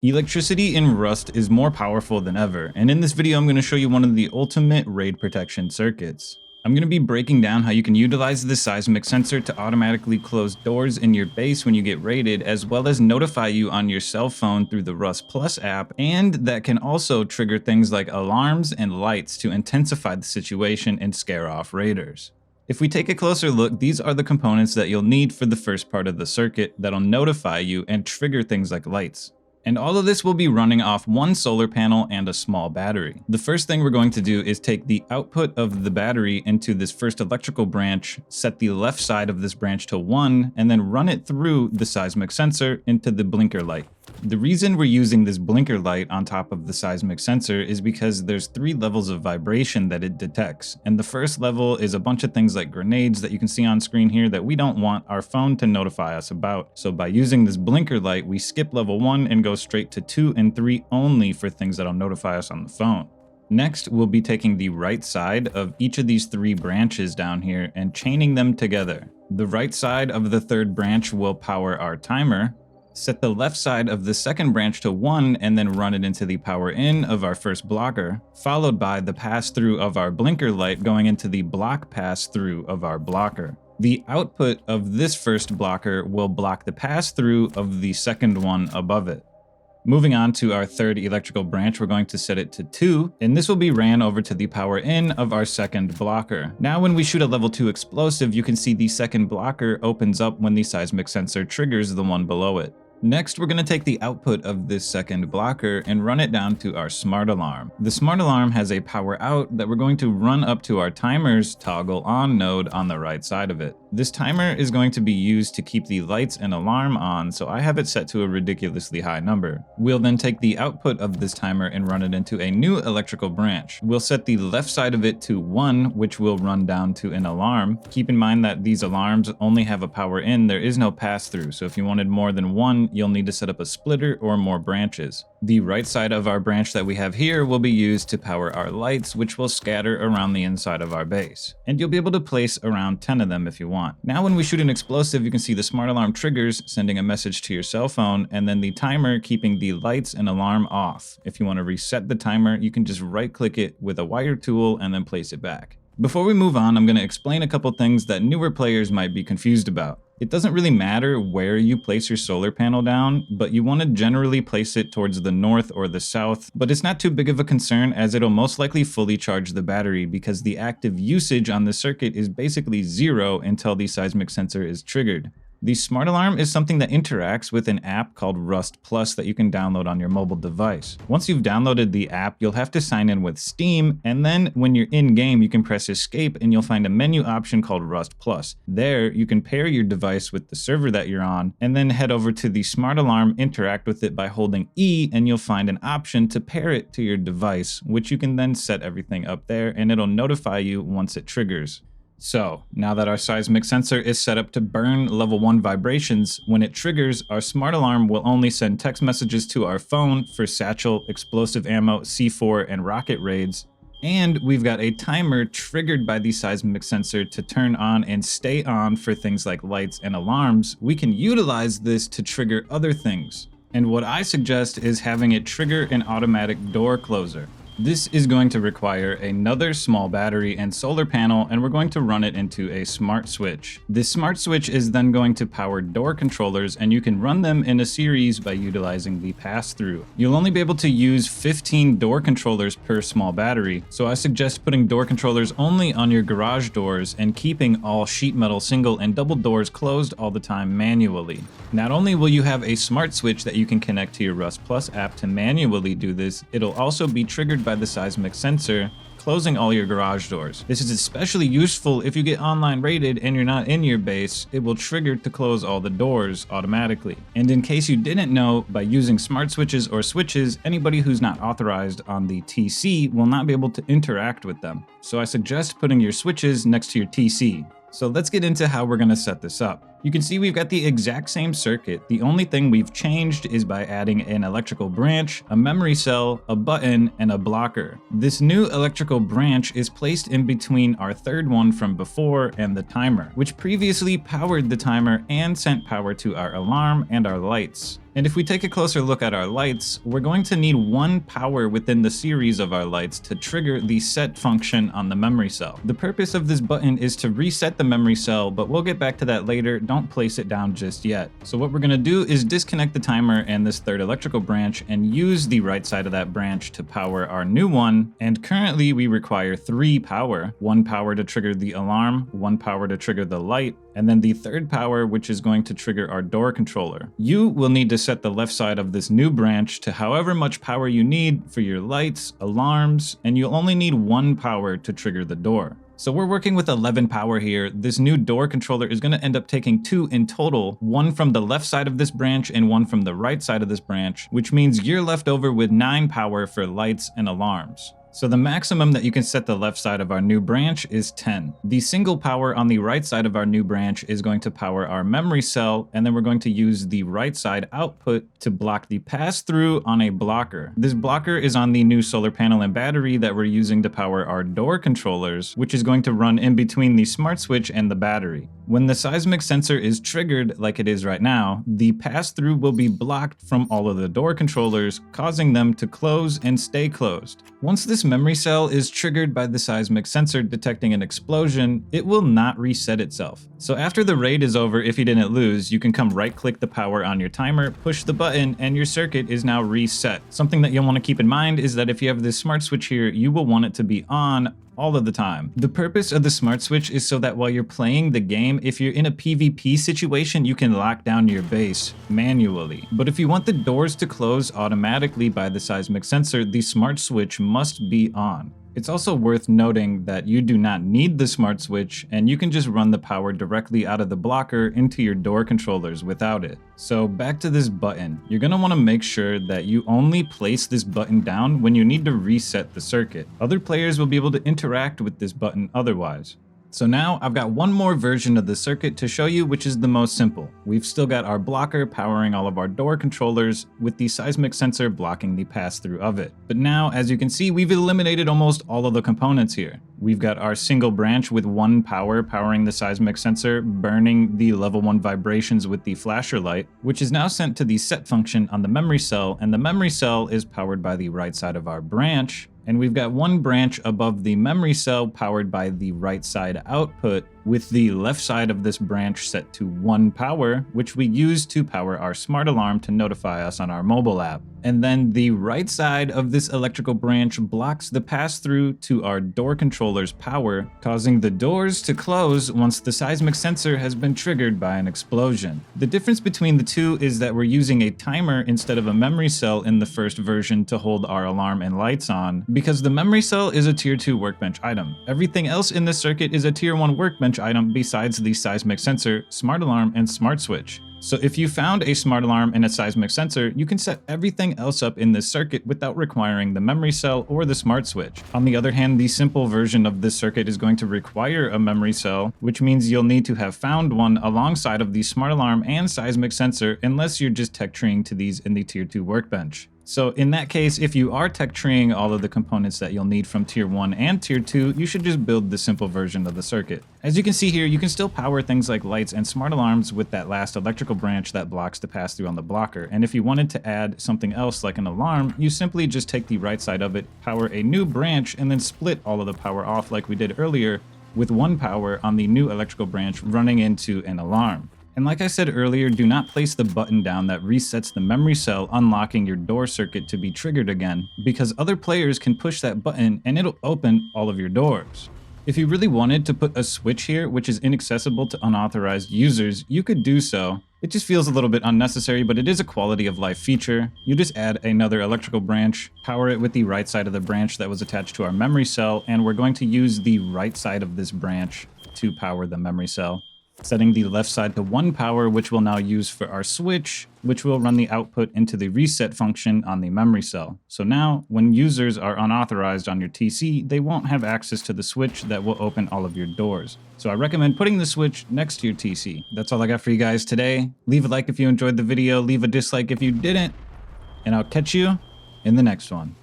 Electricity in Rust is more powerful than ever, and in this video I'm going to show you one of the ultimate raid protection circuits. I'm going to be breaking down how you can utilize the seismic sensor to automatically close doors in your base when you get raided, as well as notify you on your cell phone through the Rust Plus app, and that can also trigger things like alarms and lights to intensify the situation and scare off raiders. If we take a closer look, these are the components that you'll need for the first part of the circuit that'll notify you and trigger things like lights. And all of this will be running off one solar panel and a small battery. The first thing we're going to do is take the output of the battery into this first electrical branch, set the left side of this branch to 1, and then run it through the seismic sensor into the blinker light. The reason we're using this blinker light on top of the seismic sensor is because there's 3 levels of vibration that it detects. And the first level is a bunch of things like grenades that you can see on screen here that we don't want our phone to notify us about. So by using this blinker light, we skip level 1 and go straight to 2 and 3 only for things that'll notify us on the phone. Next, we'll be taking the right side of each of these 3 branches down here and chaining them together. The right side of the 3rd branch will power our timer. Set the left side of the 2nd branch to 1 and then run it into the power in of our first blocker, followed by the pass through of our blinker light going into the block pass through of our blocker. The output of this first blocker will block the pass through of the 2nd one above it. Moving on to our 3rd electrical branch, we're going to set it to 2, and this will be ran over to the power in of our 2nd blocker. Now when we shoot a level 2 explosive, you can see the 2nd blocker opens up when the seismic sensor triggers the one below it. Next, we're going to take the output of this 2nd blocker and run it down to our smart alarm. The smart alarm has a power out that we're going to run up to our timer's toggle on node on the right side of it. This timer is going to be used to keep the lights and alarm on, so I have it set to a ridiculously high number. We'll then take the output of this timer and run it into a new electrical branch. We'll set the left side of it to 1, which will run down to an alarm. Keep in mind that these alarms only have a power in, there is no pass through, so if you wanted more than 1, you'll need to set up a splitter or more branches. The right side of our branch that we have here will be used to power our lights, which will scatter around the inside of our base. And you'll be able to place around 10 of them if you want. Now when we shoot an explosive, you can see the smart alarm triggers, sending a message to your cell phone, and then the timer keeping the lights and alarm off. If you want to reset the timer, you can just right click it with a wire tool and then place it back. Before we move on, I'm going to explain a couple things that newer players might be confused about. It doesn't really matter where you place your solar panel down, but you want to generally place it towards the north or the south, but it's not too big of a concern as it'll most likely fully charge the battery because the active usage on the circuit is basically 0 until the seismic sensor is triggered. The smart alarm is something that interacts with an app called Rust Plus that you can download on your mobile device. Once you've downloaded the app, you'll have to sign in with Steam, and then when you're in game, you can press escape and you'll find a menu option called Rust Plus. There, you can pair your device with the server that you're on, and then head over to the smart alarm, interact with it by holding E, and you'll find an option to pair it to your device, which you can then set everything up there, and it'll notify you once it triggers. So, now that our seismic sensor is set up to burn level 1 vibrations, when it triggers, our smart alarm will only send text messages to our phone for satchel, explosive ammo, C4, and rocket raids. And we've got a timer triggered by the seismic sensor to turn on and stay on for things like lights and alarms. We can utilize this to trigger other things. And what I suggest is having it trigger an automatic door closer. This is going to require another small battery and solar panel, and we're going to run it into a smart switch. This smart switch is then going to power door controllers, and you can run them in a series by utilizing the pass-through. You'll only be able to use 15 door controllers per small battery, so I suggest putting door controllers only on your garage doors and keeping all sheet metal single and double doors closed all the time manually. Not only will you have a smart switch that you can connect to your Rust Plus app to manually do this, it'll also be triggered by the seismic sensor, closing all your garage doors. This is especially useful if you get online raided and you're not in your base. It will trigger to close all the doors automatically. And in case you didn't know, by using smart switches or switches, anybody who's not authorized on the TC will not be able to interact with them. So I suggest putting your switches next to your TC. So let's get into how we're going to set this up. You can see we've got the exact same circuit. The only thing we've changed is by adding an electrical branch, a memory cell, a button, and a blocker. This new electrical branch is placed in between our third one from before and the timer, which previously powered the timer and sent power to our alarm and our lights. And if we take a closer look at our lights, we're going to need one power within the series of our lights to trigger the set function on the memory cell. The purpose of this button is to reset the memory cell, but we'll get back to that later. Don't place it down just yet. So what we're going to do is disconnect the timer and this third electrical branch and use the right side of that branch to power our new one. And currently we require 3 power. 1 power to trigger the alarm, 1 power to trigger the light, and then the third power, which is going to trigger our door controller. You will need to set the left side of this new branch to however much power you need for your lights, alarms, and you'll only need 1 power to trigger the door. So we're working with 11 power here. This new door controller is going to end up taking 2 in total, 1 from the left side of this branch and 1 from the right side of this branch, which means you're left over with 9 power for lights and alarms. So the maximum that you can set the left side of our new branch is 10. The single power on the right side of our new branch is going to power our memory cell, and then we're going to use the right side output to block the pass-through on a blocker. This blocker is on the new solar panel and battery that we're using to power our door controllers, which is going to run in between the smart switch and the battery. When the seismic sensor is triggered like it is right now, the pass-through will be blocked from all of the door controllers, causing them to close and stay closed. Once this memory cell is triggered by the seismic sensor detecting an explosion, it will not reset itself. So after the raid is over, if you didn't lose, you can come right-click the power on your timer, push the button, and your circuit is now reset. Something that you'll want to keep in mind is that if you have this smart switch here, you will want it to be on all of the time. The purpose of the smart switch is so that while you're playing the game, if you're in a PvP situation, you can lock down your base manually. But if you want the doors to close automatically by the seismic sensor, the smart switch must be on. It's also worth noting that you do not need the smart switch, and you can just run the power directly out of the blocker into your door controllers without it. So back to this button, you're going to want to make sure that you only place this button down when you need to reset the circuit. Other players will be able to interact with this button otherwise. So now I've got one more version of the circuit to show you, which is the most simple. We've still got our blocker powering all of our door controllers with the seismic sensor blocking the pass-through of it. But now, as you can see, we've eliminated almost all of the components here. We've got our single branch with 1 power powering the seismic sensor, burning the level 1 vibrations with the flasher light, which is now sent to the set function on the memory cell, and the memory cell is powered by the right side of our branch. And we've got 1 branch above the memory cell powered by the right side output, with the left side of this branch set to 1 power, which we use to power our smart alarm to notify us on our mobile app. And then the right side of this electrical branch blocks the pass-through to our door controller's power, causing the doors to close once the seismic sensor has been triggered by an explosion. The difference between the two is that we're using a timer instead of a memory cell in the first version to hold our alarm and lights on, because the memory cell is a tier 2 workbench item. Everything else in this circuit is a tier 1 workbench item besides the seismic sensor, smart alarm, and smart switch. So if you found a smart alarm and a seismic sensor, you can set everything else up in this circuit without requiring the memory cell or the smart switch. On the other hand, the simple version of this circuit is going to require a memory cell, which means you'll need to have found one alongside of the smart alarm and seismic sensor, unless you're just tech treeing to these in the tier 2 workbench. So in that case, if you are tech treeing all of the components that you'll need from tier 1 and tier 2, you should just build the simple version of the circuit. As you can see here, you can still power things like lights and smart alarms with that last electrical branch that blocks the pass-through on the blocker. And if you wanted to add something else like an alarm, you simply just take the right side of it, power a new branch, and then split all of the power off like we did earlier, with 1 power on the new electrical branch running into an alarm. And like I said earlier, do not place the button down that resets the memory cell, unlocking your door circuit to be triggered again, because other players can push that button and it'll open all of your doors. If you really wanted to put a switch here, which is inaccessible to unauthorized users, you could do so. It just feels a little bit unnecessary, but it is a quality of life feature. You just add another electrical branch, power it with the right side of the branch that was attached to our memory cell, and we're going to use the right side of this branch to power the memory cell. setting the left side to 1 power, which we'll now use for our switch, which will run the output into the reset function on the memory cell. So now, when users are unauthorized on your TC, they won't have access to the switch that will open all of your doors. So I recommend putting the switch next to your TC. That's all I got for you guys today. Leave a like if you enjoyed the video, leave a dislike if you didn't, and I'll catch you in the next one.